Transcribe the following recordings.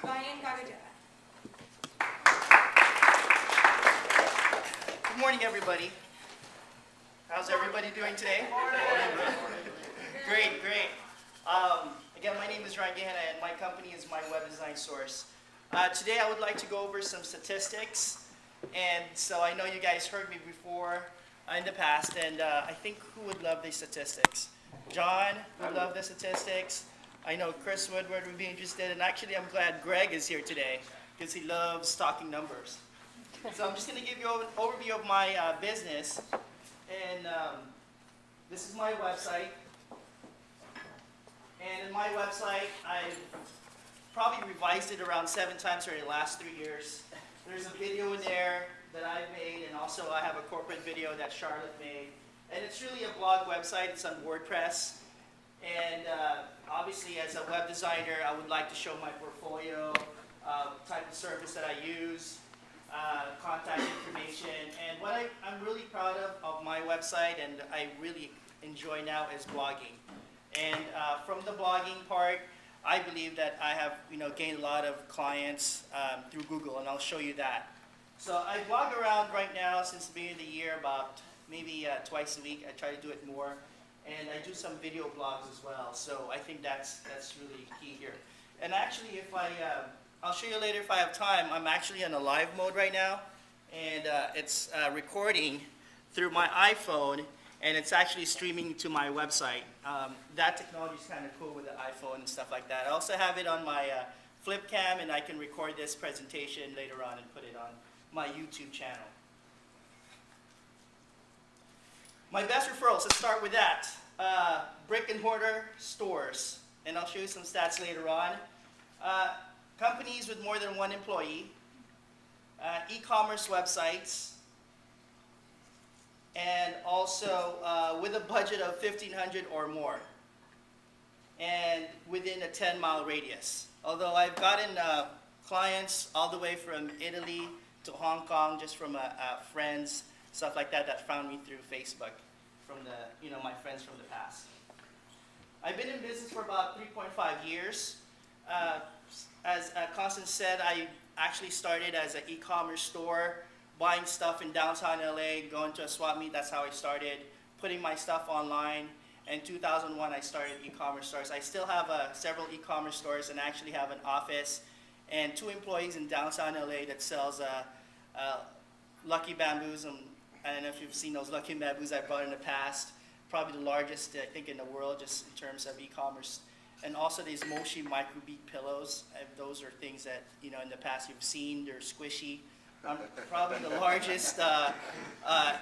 Good morning, everybody. How's everybody doing today? Great, great. Again, my name is Ryan Gehenna, and my company is My Web Design Source. Today, I would like to go over some statistics. And so I know you guys heard me before in the past, and I think who would love these statistics? John would love the statistics. I know Chris Woodward would be interested, and actually, I'm glad Greg is here today because he loves talking numbers. So I'm just going to give you an overview of my business. And this is my website. And in my website, I've probably revised it around 7 times during the last 3 years. There's a video in there that I've made, and also I have a corporate video that Charlotte made. And it's really a blog website. It's on WordPress. And obviously, as a web designer, I would like to show my portfolio, type of service that I use, contact information. And what I'm really proud of my website, and I really enjoy now, is blogging. And from the blogging part, I believe that I have gained a lot of clients through Google, and I'll show you that. So I blog around right now since the beginning of the year about maybe twice a week. I try to do it more. And I do some video blogs as well. So I think that's really key here. And actually, if I'll show you later if I have time. I'm actually in a live mode right now, and it's recording through my iPhone, and it's actually streaming to my website. That technology is kind of cool with the iPhone and stuff like that. I also have it on my flip cam, and I can record this presentation later on and put it on my YouTube channel. My best referrals, let's start with that. Brick and mortar stores, and I'll show you some stats later on. Companies with more than 1 employee, e-commerce websites, and also with a budget of $1,500 or more, and within a 10-mile radius. Although I've gotten clients all the way from Italy to Hong Kong, just from friends, stuff like that found me through Facebook, from my friends from the past. I've been in business for about 3.5 years. As Constance said, I actually started as an e-commerce store, buying stuff in downtown LA, going to a swap meet. That's how I started, putting my stuff online. In 2001, I started e-commerce stores. I still have several e-commerce stores, and actually have an office and 2 employees in downtown LA that sells Lucky Bamboos. And I don't know if you've seen those Lucky Bamboos I bought in the past. Probably the largest, I think, in the world, just in terms of e-commerce. And also these Moshi microbead pillows. Those are things that in the past you've seen. They're squishy. I'm probably the largest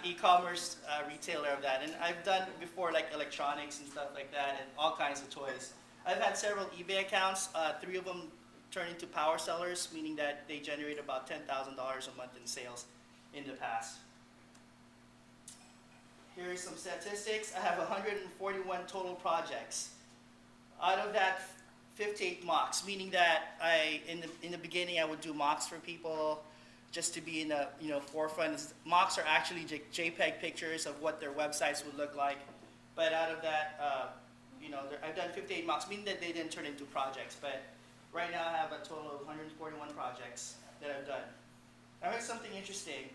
e-commerce retailer of that. And I've done before like electronics and stuff like that, and all kinds of toys. I've had several eBay accounts. 3 of them turned into power sellers, meaning that they generate about $10,000 a month in sales in the past. Here are some statistics. I have 141 total projects. Out of that, 58 mocks, meaning that in the beginning I would do mocks for people just to be in the forefront. Mocks are actually JPEG pictures of what their websites would look like. But out of that, I've done 58 mocks, meaning that they didn't turn into projects. But right now I have a total of 141 projects that I've done. Now here's something interesting.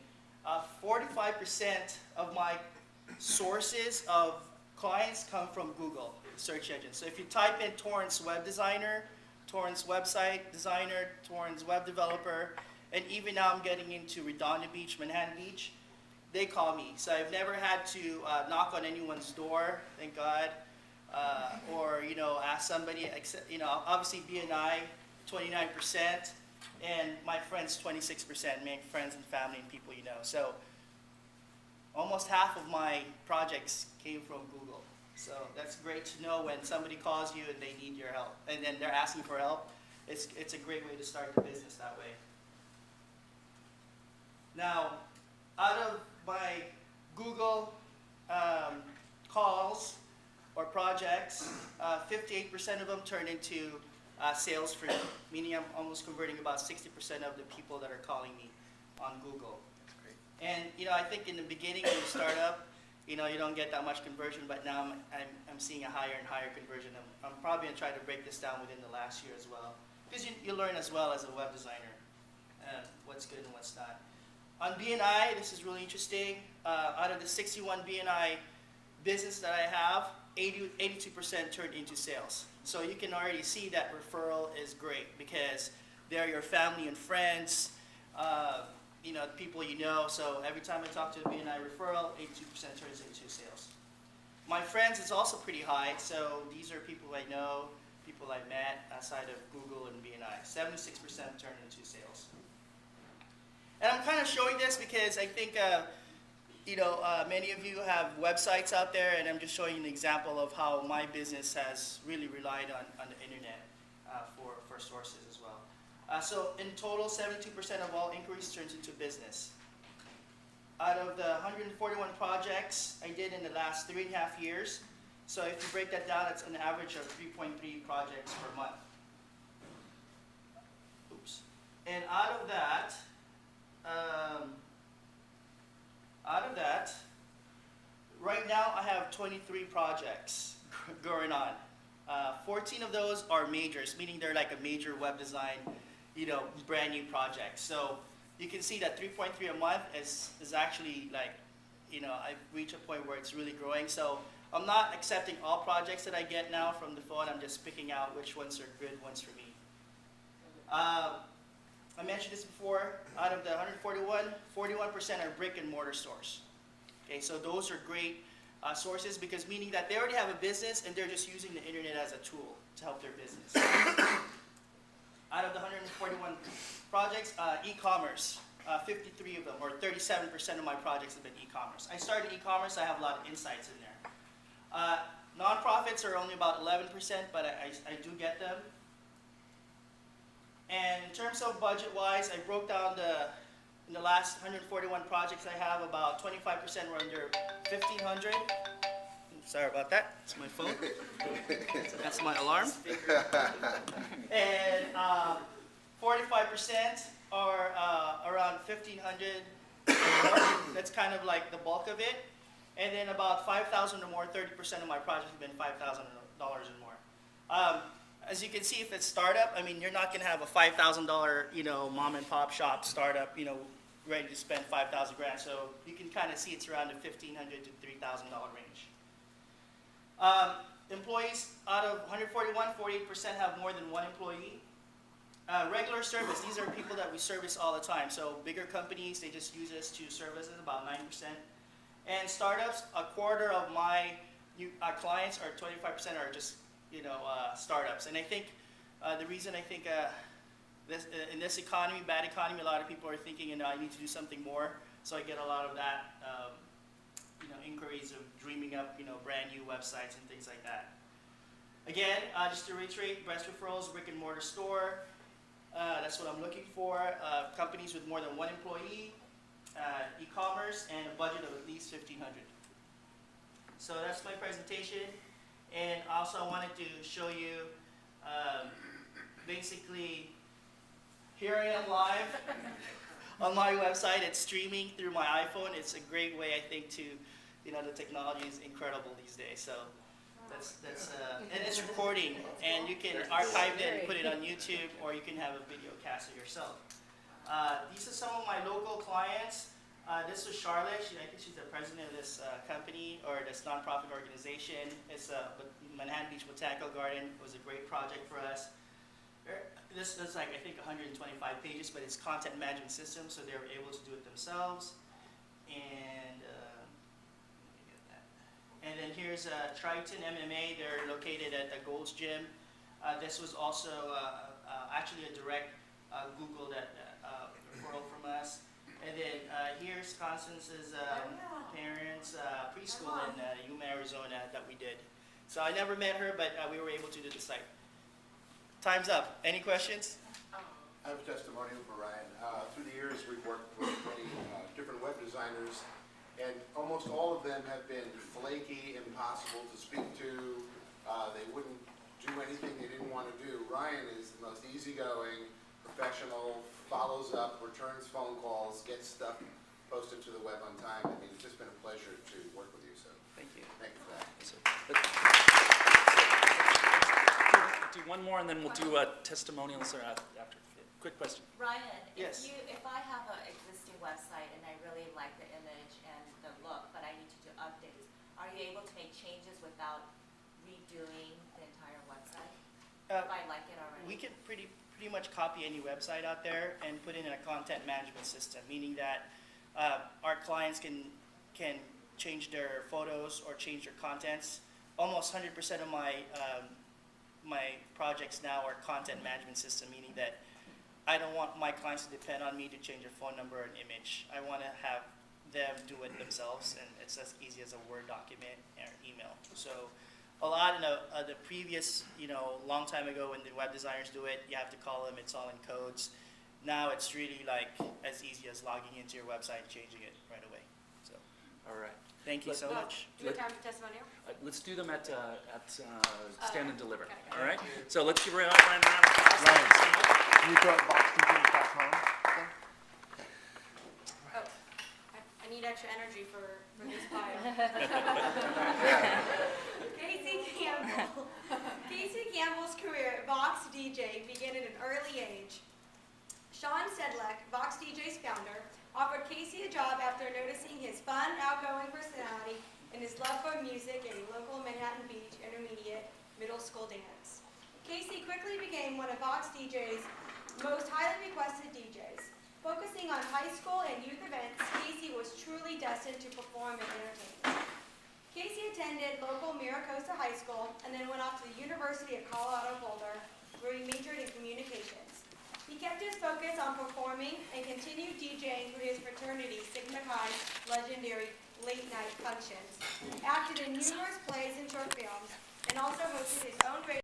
45% of my sources of clients come from Google search engine. So if you type in Torrance Web Designer, Torrance Website Designer, Torrance Web Developer, and even now I'm getting into Redondo Beach, Manhattan Beach, they call me. So I've never had to knock on anyone's door, thank God, or ask somebody. Obviously BNI 29%, and my friends 26%, meaning friends and family and people you know. So almost half of my projects came from Google. So that's great to know when somebody calls you and they need your help, and then they're asking for help. It's a great way to start the business that way. Now, out of my Google calls or projects, 58% of them turn into sales for me, meaning I'm almost converting about 60% of the people that are calling me on Google. That's great. And I think in the beginning when you start up, you don't get that much conversion, but now I'm seeing a higher and higher conversion. I'm probably going to try to break this down within the last year as well. because you learn as well as a web designer what's good and what's not. On BNI, this is really interesting. Out of the 61 BNI business that I have, 82% turned into sales. So you can already see that referral is great because they're your family and friends, people you know. So every time I talk to a BNI referral, 82% turns into sales. My friends is also pretty high. So these are people I know, people I met outside of Google and BNI. 76% turn into sales. And I'm kind of showing this because I think many of you have websites out there, and I'm just showing you an example of how my business has really relied on the internet for sources as well. So in total, 72% of all inquiries turns into business. Out of the 141 projects I did in the last 3.5 years, so if you break that down, it's an average of 3.3 projects per month. Oops. And out of that, right now I have 23 projects going on. 14 of those are majors, meaning they're like a major web design, brand new project. So you can see that 3.3 a month is actually like, I've reached a point where it's really growing. So I'm not accepting all projects that I get now from the phone. I'm just picking out which ones are good ones for me. I mentioned this before, out of the 141, 41% are brick and mortar stores. Okay, so those are great sources because meaning that they already have a business and they're just using the internet as a tool to help their business. Out of the 141 projects, e-commerce, 53 of them, or 37% of my projects have been e-commerce. I started e-commerce, I have a lot of insights in there. Nonprofits are only about 11%, but I do get them. And in terms of budget-wise, I broke down in the last 141 projects I have, about 25% were under 1,500. Sorry about that, it's my phone. So that's my alarm. And 45% are around 1,500. That's kind of like the bulk of it. And then about 5,000 or more, 30% of my projects have been $5,000 or more. As you can see, if it's startup, I mean, you're not going to have a $5,000, mom and pop shop startup, ready to spend 5,000 grand. So you can kind of see it's around the $1,500 to $3,000 range. Employees, out of 141, 48% have more than one employee. Regular service, these are people that we service all the time. So bigger companies, they just use us to service us, about 9%. And startups, a quarter of my clients, or 25%, are just startups. And I think the reason I think in this economy, bad economy, a lot of people are thinking, I need to do something more. So I get a lot of that, inquiries of dreaming up, brand new websites and things like that. Again, just to reiterate, breast referrals, brick and mortar store. That's what I'm looking for. Companies with more than one employee, e-commerce, and a budget of at least $1,500. So that's my presentation. And also I wanted to show you, basically, here I am live on my website. It's streaming through my iPhone. It's a great way, I think, to, the technology is incredible these days. So and it's recording, and you can archive it and put it on YouTube, or you can have a video cast of yourself. These are some of my local clients. This is Charlotte. I think she's the president of this company or this nonprofit organization. It's Manhattan Beach Botanical Garden. It was a great project for us. This is like, I think, 125 pages, but it's content management system, so they were able to do it themselves. And then here's Triton MMA. They're located at the Gold's Gym. This was also actually a direct Google referral from us. And then here's Constance's parents' preschool in Yuma, Arizona that we did. So I never met her, but we were able to do the site. Time's up. Any questions? I have a testimonial for Ryan. Through the years, we've worked with many different web designers, and almost all of them have been flaky, impossible to speak to. They wouldn't do anything they didn't want to do. Ryan is the most easygoing, professional, follows up, returns phone calls, gets stuff posted to the web on time. I mean, it's just been a pleasure to work with you. So thank you. Thank you for that. Yes, sir. do one more, and then we'll do testimonials after. Quick question. Ryan, Yes. if I have an existing website and I really like the image and the look, but I need to do updates, are you able to make changes without redoing the entire website? If I like it already? We can pretty much copy any website out there and put it in a content management system, meaning that our clients can change their photos or change their contents. Almost 100% of my projects now are content management system, meaning that I don't want my clients to depend on me to change their phone number or an image. I want to have them do it themselves, and it's as easy as a Word document or email. So a lot in the previous, long time ago when the web designers do it, you have to call them, it's all in codes. Now it's really like as easy as logging into your website and changing it right away. So, All right. thank you so much. Do we have time for testimonial? Let's do them at Stand and Deliver. okay. All right? So let's give Ryan a round of applause. Thank you so much. Can you throw it box home? Oh, I need extra energy for this pile. Casey Campbell's career at Vox DJ began at an early age. Sean Sedlak, Vox DJ's founder, offered Casey a job after noticing his fun, outgoing personality and his love for music at a local Manhattan Beach intermediate middle school dance. Casey quickly became one of Vox DJ's most highly requested DJs. Focusing on high school and youth events, Casey was truly destined to perform and entertain. Casey attended local Miracosta High School and then went off to the University of Colorado Boulder, where he majored in communications. He kept his focus on performing and continued DJing through his fraternity Sigma Chi's legendary late-night functions, acted in numerous plays and short films, and also hosted his own radio